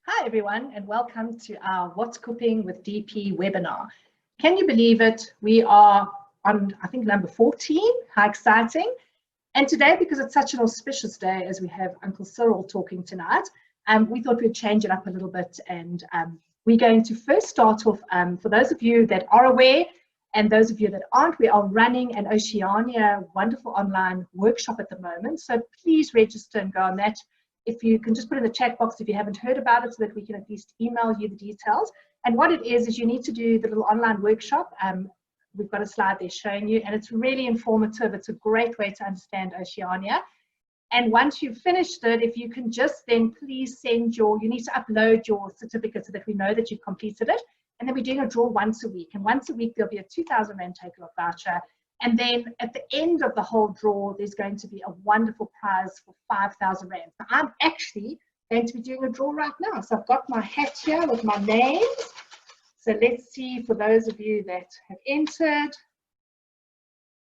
Hi everyone, and welcome to our What's Cooking with DP webinar. Can you believe it? We are on, I think, number 14. How exciting. And today, because it's such an auspicious day as we have Uncle Cyril talking tonight, we thought we'd change it up a little bit. And we're going to first start off, for those of you that are aware and those of you that aren't, we are running an Oceania wonderful online workshop at the moment. So please register and go on that. If you can just put in the chat box if you haven't heard about it so that we can at least email you the details. And what it is you need to do the little online workshop. We've got a slide there showing you, and it's really informative. It's a great way to understand Oceania. And once you've finished it, if you can just then please send you need to upload your certificate so that we know that you've completed it. And then we're doing a draw once a week. And once a week, there'll be a 2,000 Rand take-off voucher. And then at the end of the whole draw, there's going to be a wonderful prize for 5,000 Rand. So I'm actually going to be doing a draw right now. So I've got my hat here with my names. So let's see for those of you that have entered.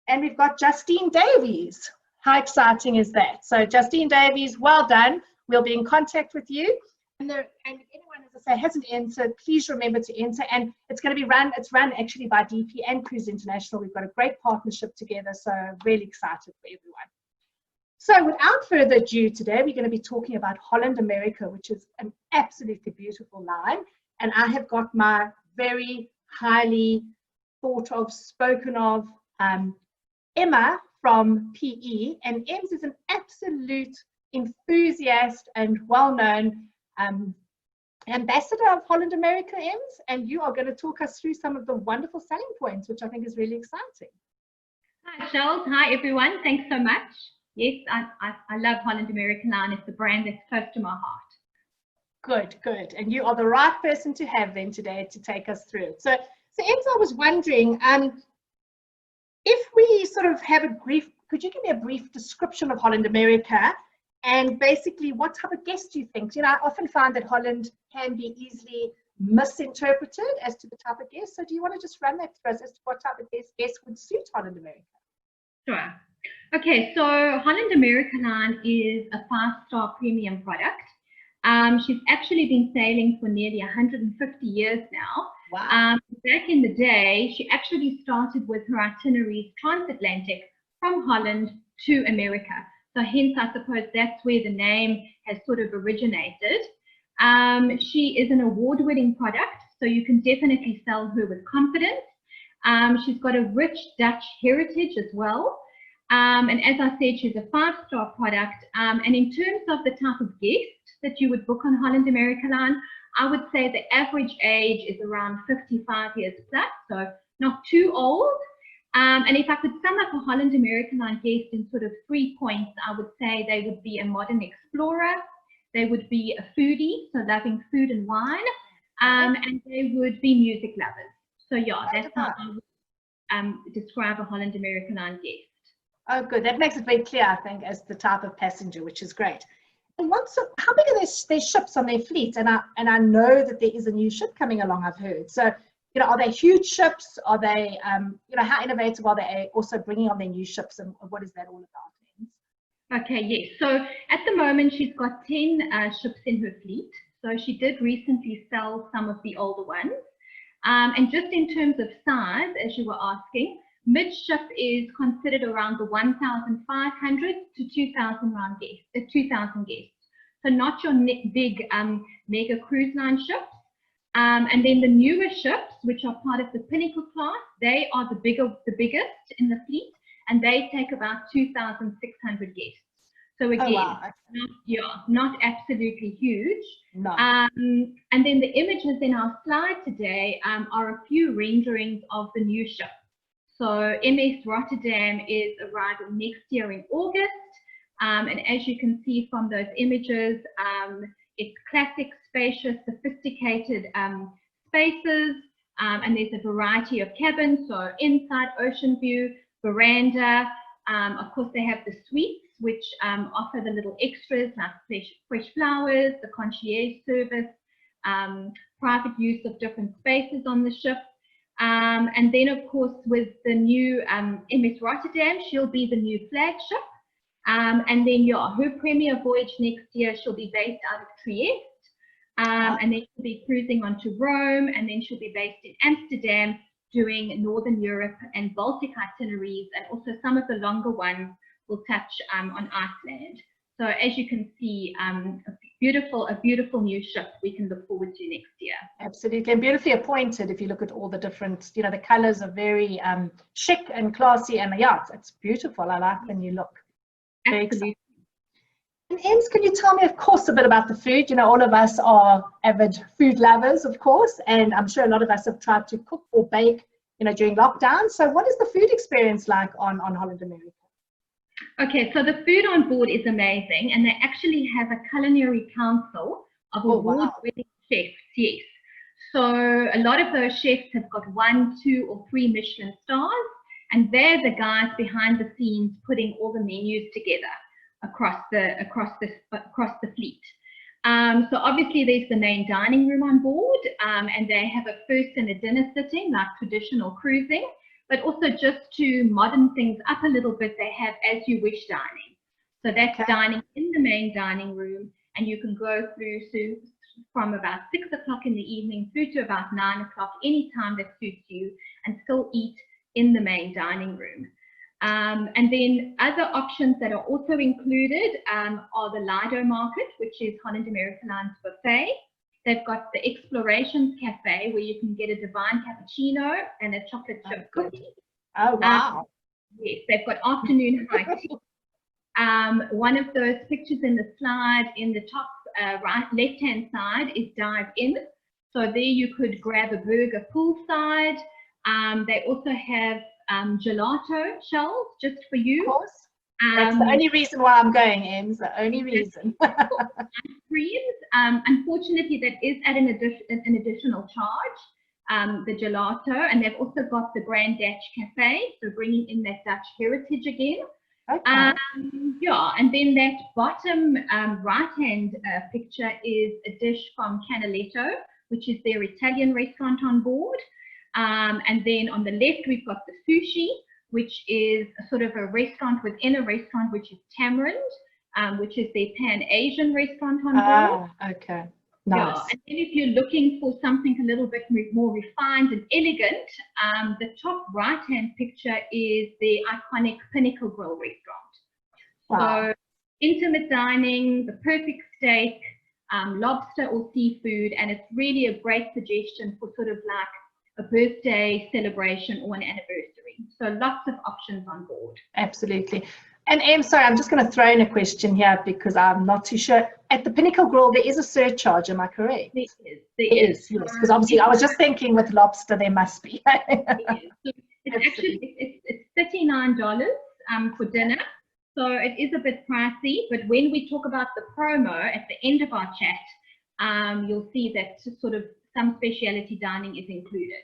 And we've got Justine Davies. How exciting is that? So Justine Davies, well done. We'll be in contact with you. And if anyone, as I say, hasn't entered, please remember to enter. And it's going to be run actually by DP and Cruise International. We've got a great partnership together, so really excited for everyone. So without further ado, today we're going to be talking about Holland America, which is an absolutely beautiful line. And I have got my very highly thought of, spoken of Emma from PE. And Ems is an absolute enthusiast and well-known ambassador of Holland America, Ems, and you are going to talk us through some of the wonderful selling points, which I think is really exciting. Hi, Charles. Hi, everyone. Thanks so much. Yes, I love Holland America line. It's a brand that's close to my heart. Good, good. And you are the right person to have then today to take us through it. So Ems, I was wondering, if we sort of have a brief, could you give me a brief description of Holland America? And basically, what type of guest do you think? You know, I often find that Holland can be easily misinterpreted as to the type of guest. So do you want to just run that through us as to what type of guest would suit Holland America? Sure. Okay, so Holland America line is a 5-star premium product. She's actually been sailing for nearly 150 years now. Wow. Back in the day, she actually started with her itineraries transatlantic from Holland to America. So hence, I suppose that's where the name has sort of originated. She is an award-winning product, so you can definitely sell her with confidence. She's got a rich Dutch heritage as well. And as I said, she's a 5-star product. And in terms of the type of guest that you would book on Holland America line, I would say the average age is around 55 years plus, so not too old. And if I could sum up a Holland America line guest in sort of 3 points, I would say they would be a modern explorer, they would be a foodie, so loving food and wine, and they would be music lovers. So yeah, that's how I would describe a Holland America line guest. Oh, good. That makes it very clear, I think, as the type of passenger, which is great. And how big are their ships on their fleet? And I know that there is a new ship coming along, I've heard. So, you know, are they huge ships? Are they, you know, how innovative are they also bringing on their new ships, and what is that all about? Okay, yes. So at the moment, she's got 10 ships in her fleet. So she did recently sell some of the older ones. And just in terms of size, as you were asking, midship is considered around the 1,500 to 2,000 guests. So not your big mega cruise line ships. And then the newer ships, which are part of the Pinnacle class, they are the biggest in the fleet, and they take about 2,600 guests. So again, wow. not absolutely huge. No. And then the images in our slide today are a few renderings of the new ship. So MS Rotterdam is arriving next year in August. And as you can see from those images, it's classic, spacious, sophisticated spaces, and there's a variety of cabins, so inside, ocean view, veranda. Of course, they have the suites, which offer the little extras like fresh flowers, the concierge service, private use of different spaces on the ship. And then, of course, with the new MS Rotterdam, she'll be the new flagship. And then, yeah, her premier voyage next year, she'll be based out of Trieste. And then she'll be cruising on to Rome, and then she'll be based in Amsterdam, doing Northern Europe and Baltic itineraries, and also some of the longer ones will touch on Iceland. So as you can see, a beautiful new ship we can look forward to next year. Absolutely, and beautifully appointed. If you look at all the different, you know, the colors are very chic and classy, and yeah, it's beautiful. I like the new look. Very Absolutely. And Ems, can you tell me, of course, a bit about the food? You know, all of us are avid food lovers, of course, and I'm sure a lot of us have tried to cook or bake, you know, during lockdown. So what is the food experience like on Holland America? Okay, so the food on board is amazing, and they actually have a culinary council of award-winning chefs, yes. So a lot of those chefs have got 1, 2, or 3 Michelin stars, and they're the guys behind the scenes putting all the menus together across the fleet. So obviously there's the main dining room on board, and they have a first and a dinner sitting like traditional cruising, but also just to modern things up a little bit, they have as you wish dining. So that's dining in the main dining room, and you can go through from about 6 o'clock in the evening through to about 9 o'clock, any time that suits you, and still eat in the main dining room. And then other options that are also included are the Lido Market, which is Holland America Line's buffet. They've got the Explorations Cafe, where you can get a divine cappuccino and a chocolate chip cookie. Oh, wow. Yes, they've got afternoon high tea. One of those pictures in the slide in the top right left-hand side is Dive In. So there you could grab a burger poolside. They also have gelato shells just for you. Of course. That's the only reason why I'm going, Ems, the only reason. Ice creams. Unfortunately, that is at an additional charge, the gelato, and they've also got the Grand Dutch Cafe, so bringing in that Dutch heritage again. Okay. Yeah, and then that bottom right-hand picture is a dish from Canaletto, which is their Italian restaurant on board. And then on the left, we've got the sushi, which is a sort of a restaurant within a restaurant, which is Tamarind, which is their Pan-Asian restaurant on board. Okay. Nice. Yeah. And then if you're looking for something a little bit more refined and elegant, the top right-hand picture is the iconic Pinnacle Grill restaurant. Wow. So intimate dining, the perfect steak, lobster or seafood, and it's really a great suggestion for sort of like a birthday celebration or an anniversary. So lots of options on board. Absolutely. And Em, sorry, I'm just going to throw in a question here because I'm not too sure. At the Pinnacle Grill, there is a surcharge, am I correct? There is. There is. Yes, because obviously I was just thinking with lobster there must be. It's actually it's $39 for dinner. So it is a bit pricey, but when we talk about the promo at the end of our chat, you'll see that sort of some specialty dining is included.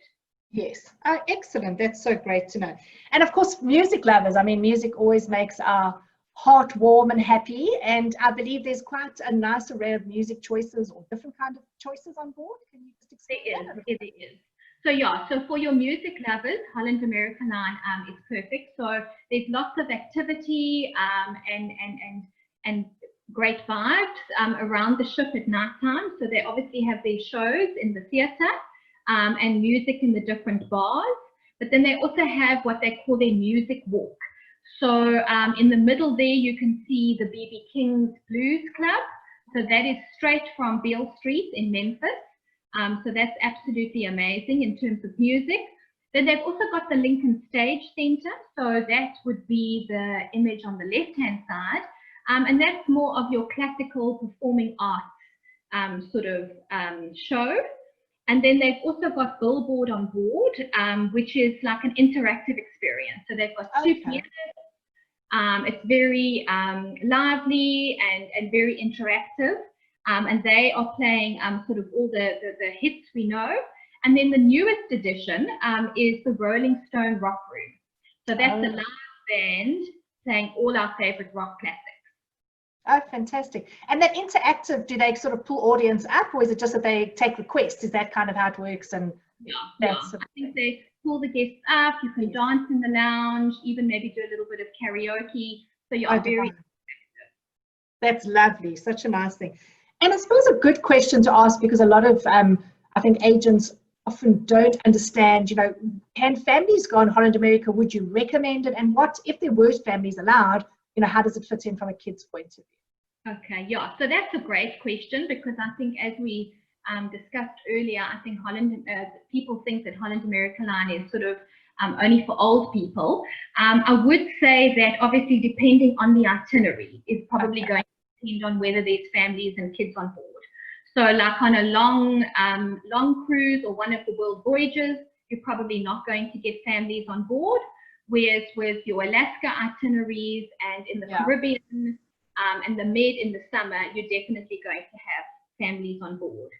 Yes. Excellent. That's so great to know. And of course, music lovers. I mean, music always makes our heart warm and happy. And I believe there's quite a nice array of music choices or different kind of choices on board. Can you just explain that? There is. So yeah, so for your music lovers, Holland America Line is perfect. So there's lots of activity and great vibes around the ship at night time. So they obviously have their shows in the theatre and music in the different bars. But then they also have what they call their music walk. So in the middle there, you can see the B.B. King's Blues Club. So that is straight from Beale Street in Memphis. So that's absolutely amazing in terms of music. Then they've also got the Lincoln Stage Centre. So that would be the image on the left-hand side. And that's more of your classical performing arts sort of show. And then they've also got Billboard on board, which is like an interactive experience. So they've got two pianos. It's very lively and very interactive. And they are playing sort of all the hits we know. And then the newest addition is the Rolling Stone Rock Room. So that's the live band playing all our favorite rock classics. Oh, fantastic. And that interactive, do they sort of pull audience up, or is it just that they take requests? Is that kind of how it works? And I think they pull the guests up. You can dance in the lounge, even maybe do a little bit of karaoke. So you are very... That's lovely. Such a nice thing. And I suppose a good question to ask, because a lot of, I think agents often don't understand, can families go on Holland America? Would you recommend it? And what, if there were families allowed, how does it fit in from a kid's point of view? Okay, yeah, so that's a great question, because I think as we discussed earlier, I think people think that Holland America Line is sort of only for old people. I would say that obviously depending on the itinerary is probably going to depend on whether there's families and kids on board. So like on a long cruise or one of the world voyages, you're probably not going to get families on board, whereas with your Alaska itineraries and in the Caribbean and the Med in the summer, you're definitely going to have families on board.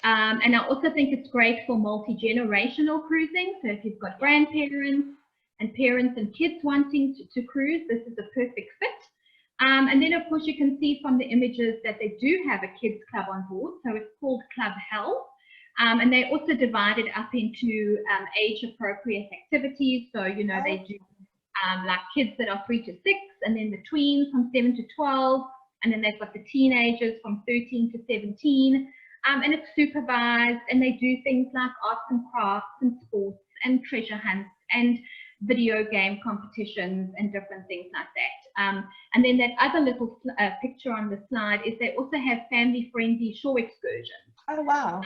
And I also think it's great for multi-generational cruising. So if you've got grandparents and parents and kids wanting to cruise, this is a perfect fit. And then, of course, you can see from the images that they do have a kids club on board. So it's called Club Hell. And they also divide it up into age-appropriate activities. So, they do like kids that are 3 to 6, and then the tweens from 7 to 12, and then they've got the teenagers from 13 to 17. And it's supervised, and they do things like arts and crafts and sports and treasure hunts and video game competitions and different things like that. And then that other little picture on the slide is they also have family-friendly shore excursions. Oh, wow.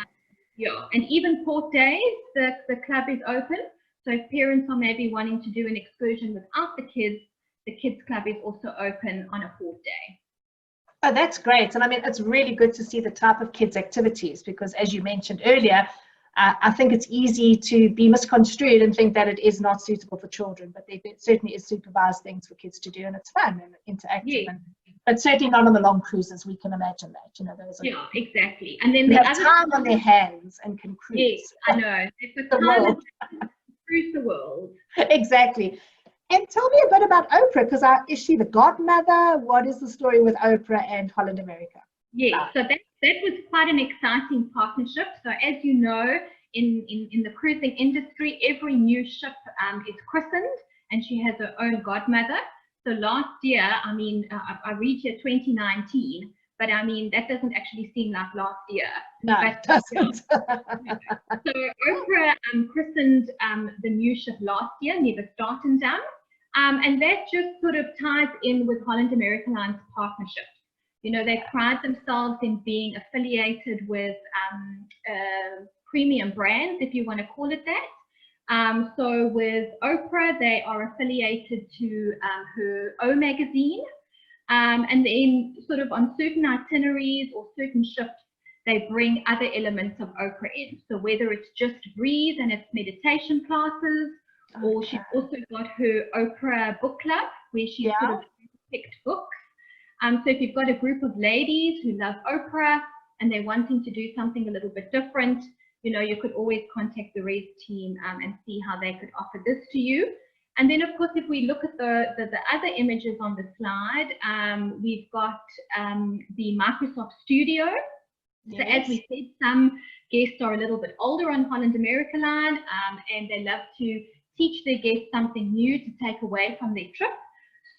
Yeah, and even port days, the club is open. So if parents are maybe wanting to do an excursion without the kids club is also open on a port day. Oh, that's great. And I mean, it's really good to see the type of kids activities, because as you mentioned earlier, I think it's easy to be misconstrued and think that it is not suitable for children, but there certainly is supervised things for kids to do, and it's fun and interactive. Yeah. But certainly not on the long cruises. We can imagine that, those are, exactly. And then they have time on their hands and can cruise. Yes, I know. It's the world. Cruise the world. Exactly. And tell me a bit about Oprah, because is she the godmother? What is the story with Oprah and Holland America? Yes, so that was quite an exciting partnership. So as you know, in the cruising industry, every new ship is christened, and she has her own godmother. So last year, I mean, I read here 2019, but I mean, that doesn't actually seem like last year. No, it doesn't. So Oprah christened the new ship last year, Never Start and Done. And that just sort of ties in with Holland America Line's partnership. They pride themselves in being affiliated with premium brands, if you want to call it that. So with Oprah, they are affiliated to her O magazine. And then sort of on certain itineraries or certain ships, they bring other elements of Oprah in. So whether it's just Breathe and its meditation classes, or she's also got her Oprah book club, where she sort of picked books. So if you've got a group of ladies who love Oprah and they're wanting to do something a little bit different, you could always contact the Res team and see how they could offer this to you. And then, of course, if we look at the other images on the slide, we've got the Microsoft Studio. Yes. So as we said, some guests are a little bit older on Holland America Line, and they love to teach their guests something new to take away from their trip.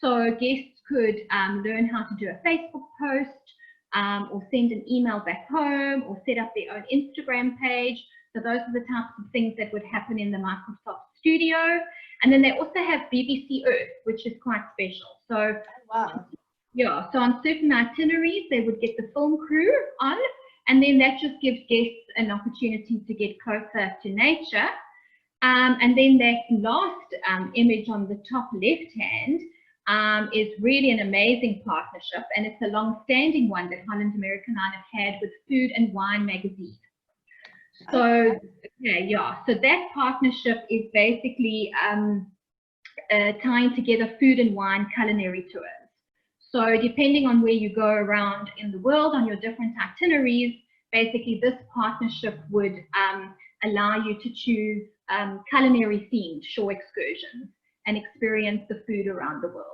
So guests could learn how to do a Facebook post, or send an email back home, or set up their own Instagram page. So those are the types of things that would happen in the Microsoft Studio. And then they also have BBC Earth, which is quite special. So, so on certain itineraries, they would get the film crew on, and then that just gives guests an opportunity to get closer to nature. And then that last image on the top left-hand is really an amazing partnership, and it's a long-standing one that Holland America Line have had with Food and Wine magazine. So, so that partnership is basically tying together food and wine culinary tours. So depending on where you go around in the world on your different itineraries, basically this partnership would allow you to choose culinary themed shore excursions and experience the food around the world.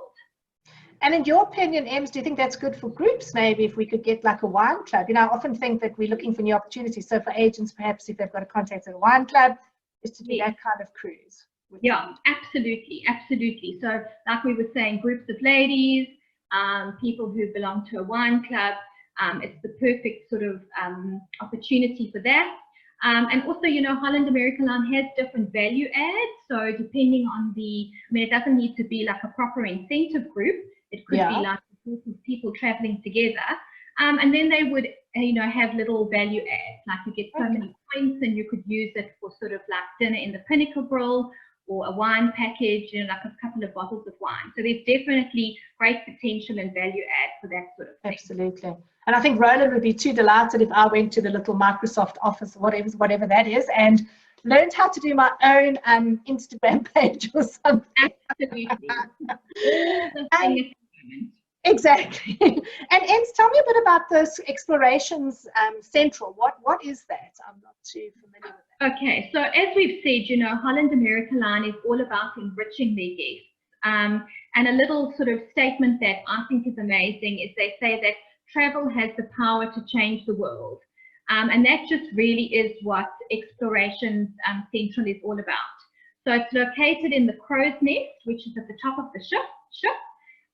And in your opinion, Ems, do you think that's good for groups, maybe, if we could get like a wine club? I often think that we're looking for new opportunities. So for agents, perhaps if they've got a contact at a wine club, is to do that kind of cruise. Yeah, absolutely, absolutely. So like we were saying, groups of ladies, people who belong to a wine club, It's the perfect sort of opportunity for that. And also, you know, Holland America Line has different value adds. So depending on I mean, it doesn't need to be like a proper incentive group. It could be like a group of people traveling together. And then they would, you know, have little value adds. Like you get so many points and you could use it for sort of like dinner in the Pinnacle Grill, or a wine package, you know, like a couple of bottles of wine. So there's definitely great potential and value add for that sort of thing. Absolutely. And I think Roland would be too delighted if I went to the little Microsoft office, or whatever that is, and learned how to do my own Instagram page or something. Absolutely. Exactly. And Ens, tell me a bit about this Explorations Central. What is that? I'm not too familiar with that. Okay, so as we've said, you know, Holland America Line is all about enriching their guests. And a little sort of statement that I think is amazing is they say that travel has the power to change the world. And that just really is what Explorations Central is all about. So it's located in the Crow's Nest, which is at the top of the ship.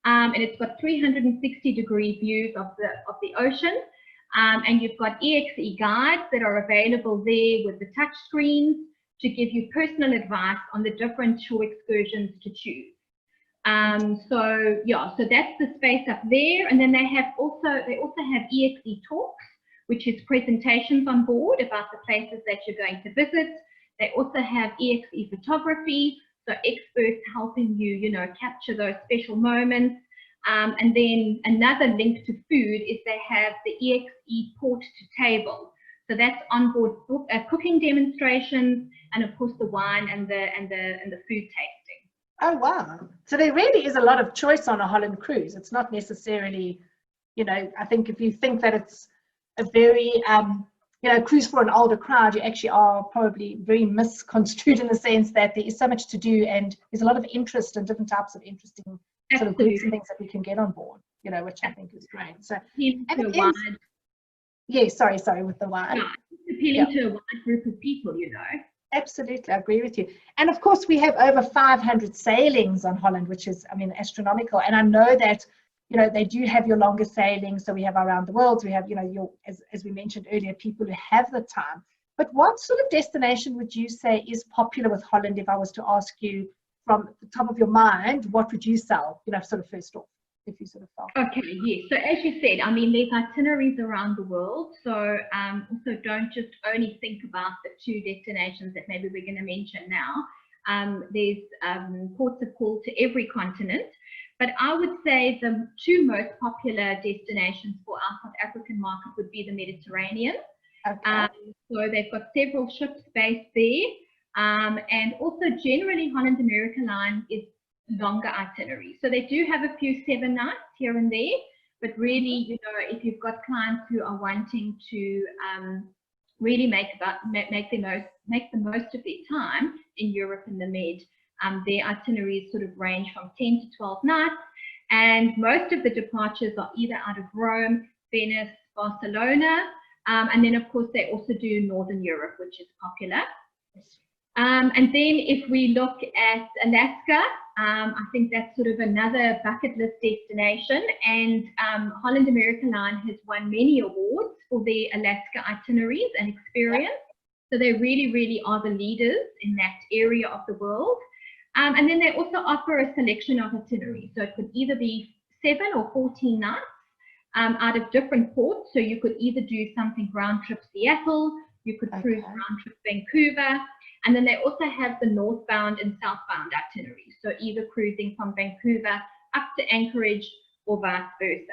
And it's got 360-degree views of the ocean. And you've got EXE guides that are available there with the touch screens to give you personal advice on the different shore excursions to choose. So that's the space up there. And then they also have EXE talks, which is presentations on board about the places that you're going to visit. They also have EXE photography, so experts helping you, you know, capture those special moments. And then another link to food is they have the EXE port to table. So that's onboard cooking demonstrations, and of course the wine and the food tasting. Oh wow! So there really is a lot of choice on a Holland cruise. It's not necessarily, you know, I think if you think that it's a very you know, cruise for an older crowd, you actually are probably very misconstrued in the sense that there is so much to do, and there's a lot of interest in different types of interesting sort of groups and things that we can get on board, you know, which I think is great. So, sorry, with the wine. Yeah, appealing to a wide group of people, you know. Absolutely, I agree with you. And of course, we have over 500 sailings on Holland, which is, I mean, astronomical. And I know that, you know, they do have your longer sailings. So we have around the world. We have, you know, as we mentioned earlier, people who have the time. But what sort of destination would you say is popular with Holland? If I was to ask you from the top of your mind, what would you sell, you know, sort of first off, if you sort of felt? Okay, yes. So as you said, I mean, there's itineraries around the world. So also don't just only think about the two destinations that maybe we're going to mention now. There's ports of call to every continent. But I would say the two most popular destinations for our South African market would be the Mediterranean. Okay. So they've got several ships based there. And also generally Holland America Line is longer itineraries. So they do have a few 7 nights here and there, but really, you know, if you've got clients who are wanting to really make the most of their time in Europe and the Med, their itineraries sort of range from 10 to 12 nights, and most of the departures are either out of Rome, Venice, Barcelona, and then of course they also do Northern Europe, which is popular. And then if we look at Alaska, I think that's sort of another bucket list destination, and Holland America Line has won many awards for their Alaska itineraries and experience. So they really, really are the leaders in that area of the world. And then they also offer a selection of itineraries. So it could either be 7 or 14 nights out of different ports. So you could either do something round trip Seattle, you could cruise round trip Vancouver, and then they also have the northbound and southbound itineraries. So either cruising from Vancouver up to Anchorage or vice versa.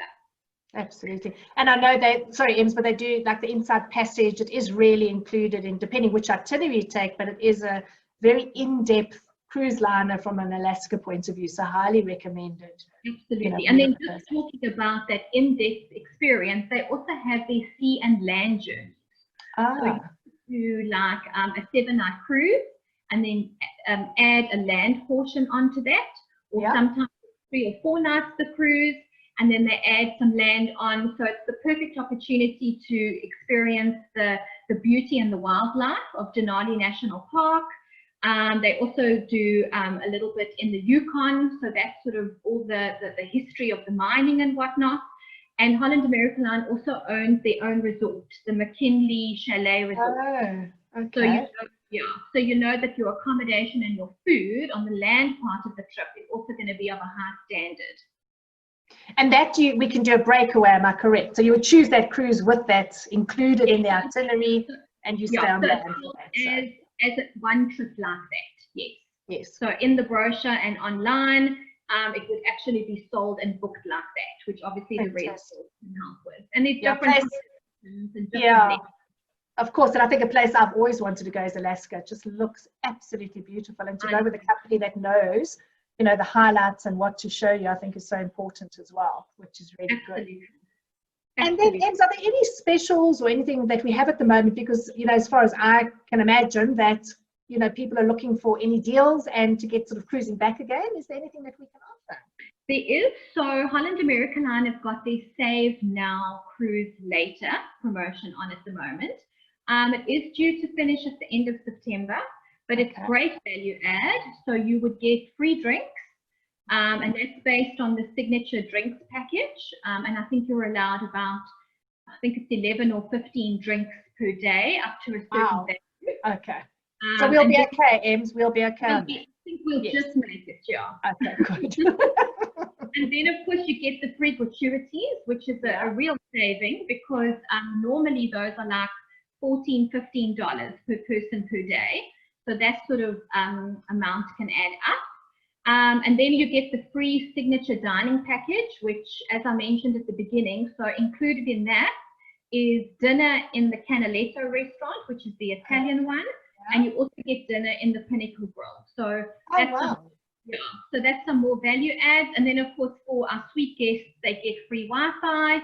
Absolutely. And I know they, sorry, Ems, but they do like the Inside Passage. It is really included in, depending which itinerary you take, but it is a very in-depth cruise liner from an Alaska point of view, so highly recommended. Absolutely. You know, and then just talking about that in-depth experience, they also have their sea and land journeys. So you do like a 7-night cruise and then add a land portion onto that, or sometimes 3 or 4 nights the cruise, and then they add some land on. So it's the perfect opportunity to experience the beauty and the wildlife of Denali National Park. They also do a little bit in the Yukon, so that's sort of all the history of the mining and whatnot. And Holland American Line also owns their own resort, the McKinley Chalet Resort. Oh, okay. So you know, so you know that your accommodation and your food on the land part of the trip is also going to be of a high standard. And that we can do a breakaway, am I correct? So you would choose that cruise with that included in the itinerary, and you stay on land for that. As a one trip like that, yes. Yes. So in the brochure and online, it would actually be sold and booked like that, which obviously the rest can help with. And there's different of course, and I think a place I've always wanted to go is Alaska. It just looks absolutely beautiful, and to go with a company that knows, you know, the highlights and what to show you, I think is so important as well, which is really good. And then, Ems, are there any specials or anything that we have at the moment? Because, you know, as far as I can imagine that, you know, people are looking for any deals and to get sort of cruising back again. Is there anything that we can offer? There is. So Holland American Line have got their Save Now Cruise Later promotion on at the moment. It is due to finish at the end of September, but it's great value add. So you would get free drinks, and that's based on the signature drinks package. And I think you're allowed about, I think it's 11 or 15 drinks per day, up to a certain value. Okay. So we'll be okay, Ems. We'll be okay. I think we'll just make it, yeah. Okay, good. And then, of course, you get the free gratuities, which is a real saving, because normally those are like $14, $15 per person per day. So that sort of amount can add up. And then you get the free signature dining package, which, as I mentioned at the beginning, so included in that is dinner in the Canaletto restaurant, which is the Italian one. And you also get dinner in the Pinnacle Grill. So so that's some more value adds. And then, of course, for our suite guests, they get free Wi-Fi.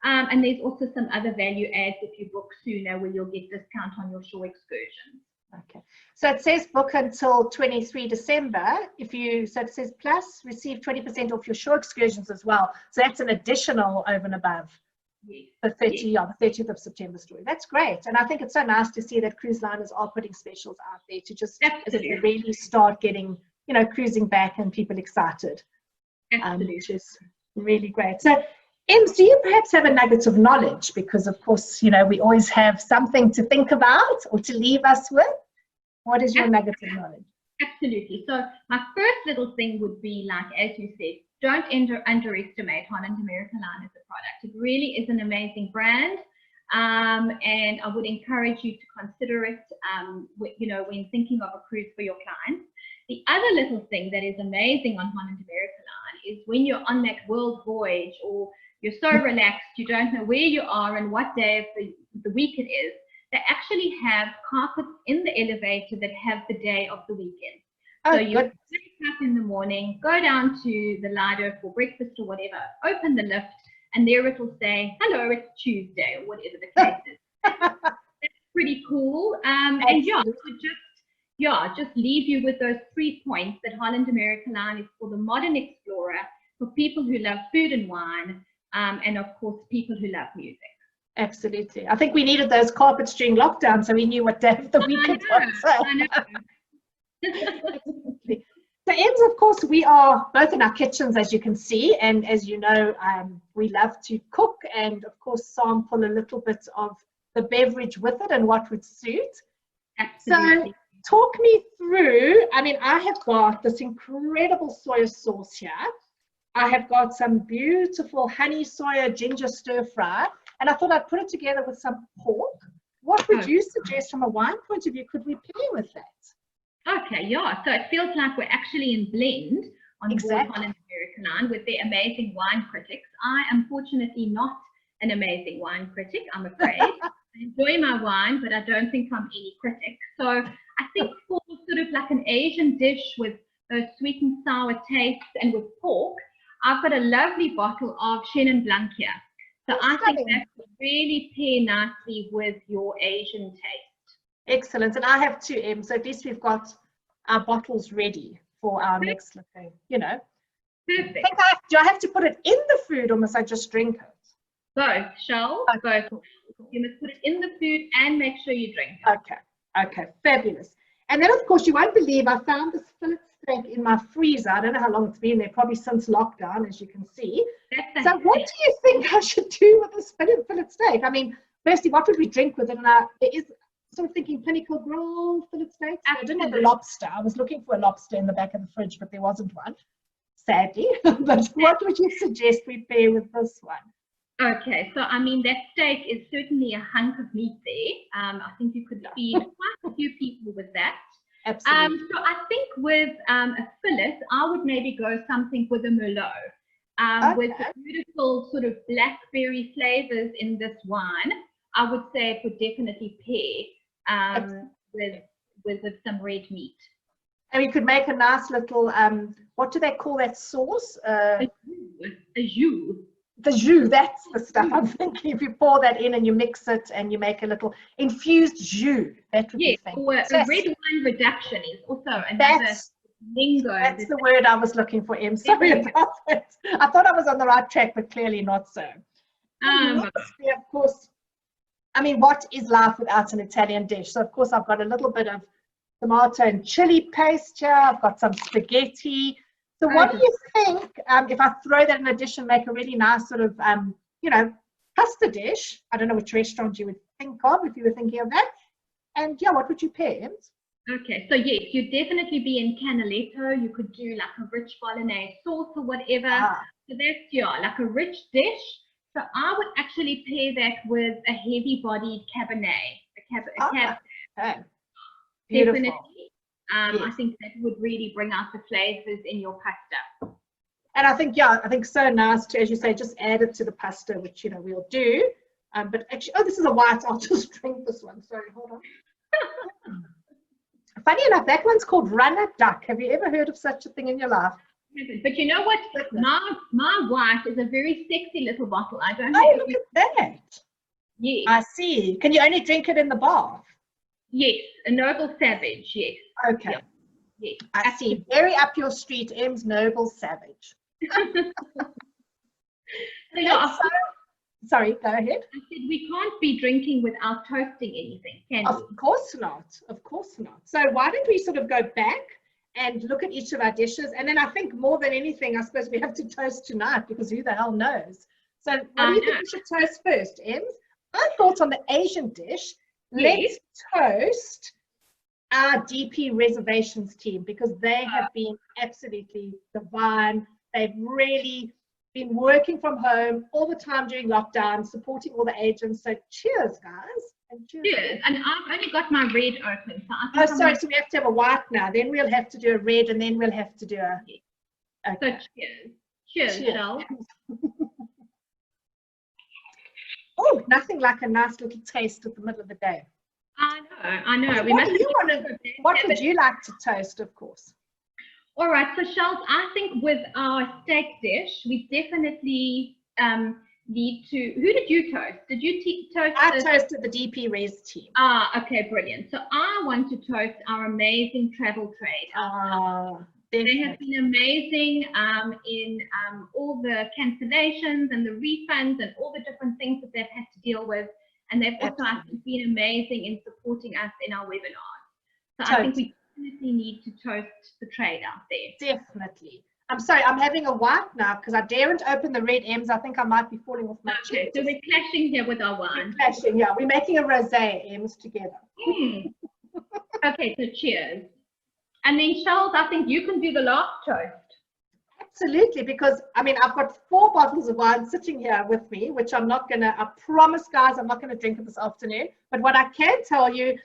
And there's also some other value adds if you book sooner, where you'll get discount on your shore excursions. Okay. So it says book until 23 December. So it says plus receive 20% off your shore excursions as well. So that's an additional over and above. The 30th of September story. That's great. And I think it's so nice to see that cruise liners are putting specials out there to just really start getting, you know, cruising back and people excited, which is really great. So, Ems, do you perhaps have a nugget of knowledge? Because, of course, you know, we always have something to think about or to leave us with. What is your nugget of knowledge? Absolutely. So my first little thing would be, like, as you said, don't underestimate Holland American Line as a product. It really is an amazing brand, and I would encourage you to consider it, you know, when thinking of a cruise for your clients. The other little thing that is amazing on Holland American Line is when you're on that world voyage, or you're so relaxed, you don't know where you are and what day of the week it is, they actually have carpets in the elevator that have the day of the weekend. So you wake up in the morning, go down to the Lido for breakfast or whatever, open the lift, and there it will say, hello, it's Tuesday, or whatever the case is. That's pretty cool. And just leave you with those 3 points that Holland American Line is for the modern explorer, for people who love food and wine, and of course, people who love music. Absolutely. I think we needed those carpets during lockdown, so we knew what day of the week it was. I know. So, Ems, of course, we are both in our kitchens, as you can see, and as you know, we love to cook and, of course, sample a little bit of the beverage with it and what would suit. Absolutely. So, talk me through. I mean, I have got this incredible soy sauce here. I have got some beautiful honey soya ginger stir fry, and I thought I'd put it together with some pork. What would you suggest from a wine point of view? Could we pair with that? Okay, yeah. So it feels like we're actually in blend on board Holland American Line with their amazing wine critics. I am fortunately not an amazing wine critic, I'm afraid. I enjoy my wine, but I don't think I'm any critic. So I think for sort of like an Asian dish with those sweet and sour tastes and with pork, I've got a lovely bottle of Chenin Blanc here. So I think that would really pair nicely with your Asian taste. Excellent. And I have 2 M's, so at least we've got our bottles ready for our next thing, you know. Perfect. Do I have to put it in the food, or must I just drink it? Both, Shell. Both. You must put it in the food and make sure you drink it. Okay, fabulous. And then, of course, you won't believe I found this fillet steak in my freezer. I don't know how long it's been there, probably since lockdown, as you can see. So what do you think I should do with this fillet steak? I mean, firstly, what would we drink with it? And it is sort of thinking Pinnacle Grill fillet steaks. I didn't have a lobster. I was looking for a lobster in the back of the fridge, but there wasn't one, sadly. But what would you suggest we pair with this one? Okay, so I mean, that steak is certainly a hunk of meat there. I think you could feed quite a few people with that. Absolutely. So I think with a fillet, I would maybe go something with a Merlot. With the beautiful sort of blackberry flavors in this wine, I would say it would definitely pair with some red meat. And we could make a nice little, what do they call that sauce? A jus. The jus, that's the stuff I'm thinking. If you pour that in and you mix it and you make a little infused jus, that would be fantastic. Or a red wine reduction is also another lingo. That's the word I was looking for, Em. Sorry about it. I thought I was on the right track, but clearly not so. Of course, I mean, what is life without an Italian dish? So, of course, I've got a little bit of tomato and chili paste here. I've got some spaghetti. So what do you think if I throw that in addition, make a really nice sort of, pasta dish? I don't know which restaurant you would think of if you were thinking of that. And yeah, what would you pair? Okay, so yes, you'd definitely be in canaletto. You could do like a rich bolognese sauce or whatever. So that's, like a rich dish. So I would actually pair that with a heavy-bodied Cabernet. Beautiful. Definitely. I think that would really bring out the flavors in your pasta. And I think so nice to, as you say, just add it to the pasta, which we'll do. But actually, this is a white. I'll just drink this one. Sorry, hold on. Funny enough, that one's called runner duck. Have you ever heard of such a thing in your life? But you know what? My white is a very sexy little bottle. I don't know. Oh, look at that. Yes. I see. Can you only drink it in the bath? Yes, a Noble Savage, yes. Okay. Yes. I see. Very up your street, M's Noble Savage. Sorry, go ahead. I said we can't be drinking without toasting anything, can we? Of course not. Of course not. So why don't we sort of go back and look at each of our dishes? And then I think more than anything, I suppose we have to toast tonight because who the hell knows? So what do you think we should toast first, Ems? I thought on the Asian dish, let's toast our DP reservations team because they have been absolutely divine. They've really been working from home all the time during lockdown, supporting all the agents. So cheers, guys. And cheers. And I've only got my red open. So sorry. So we have to have a white now. Then we'll have to do a red, and then we'll have to do a. Okay. So cheers. Cheers, Shell. Oh, nothing like a nice little taste at the middle of the day. I know. What would you like to toast, of course? All right, so Charles, I think with our steak dish, we definitely need to. Who did you toast? Did you toast? I toasted the DP Res team. Okay, brilliant. So I want to toast our amazing travel trade. They have been amazing in all the cancellations and the refunds and all the different things that they've had to deal with. And they've also been amazing in supporting us in our webinars. So I think we definitely need to toast the trade out there. Definitely. I'm sorry, I'm having a white now because I daren't open the red M's. I think I might be falling off my chair. So we're clashing here with our wine. We're clashing, yeah. We're making a rosé M's together. Okay, so cheers. And then Charles, I think you can do the last toast. Absolutely, because I mean, I've got 4 bottles of wine sitting here with me, which I'm not going to, I promise guys, I'm not going to drink it this afternoon. But what I can tell you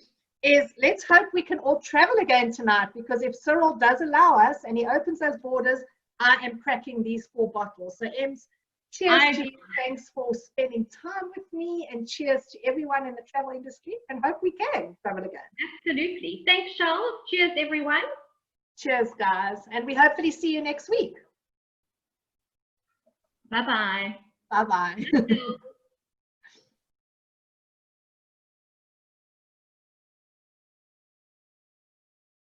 is let's hope we can all travel again tonight, because if Cyril does allow us and he opens those borders, I am cracking these 4 bottles. So Ems, cheers to you. Thanks for spending time with me, and cheers to everyone in the travel industry, and hope we can travel again. Absolutely. Thanks, Charles. Cheers, everyone. Cheers, guys. And we hopefully see you next week. Bye-bye. Bye-bye.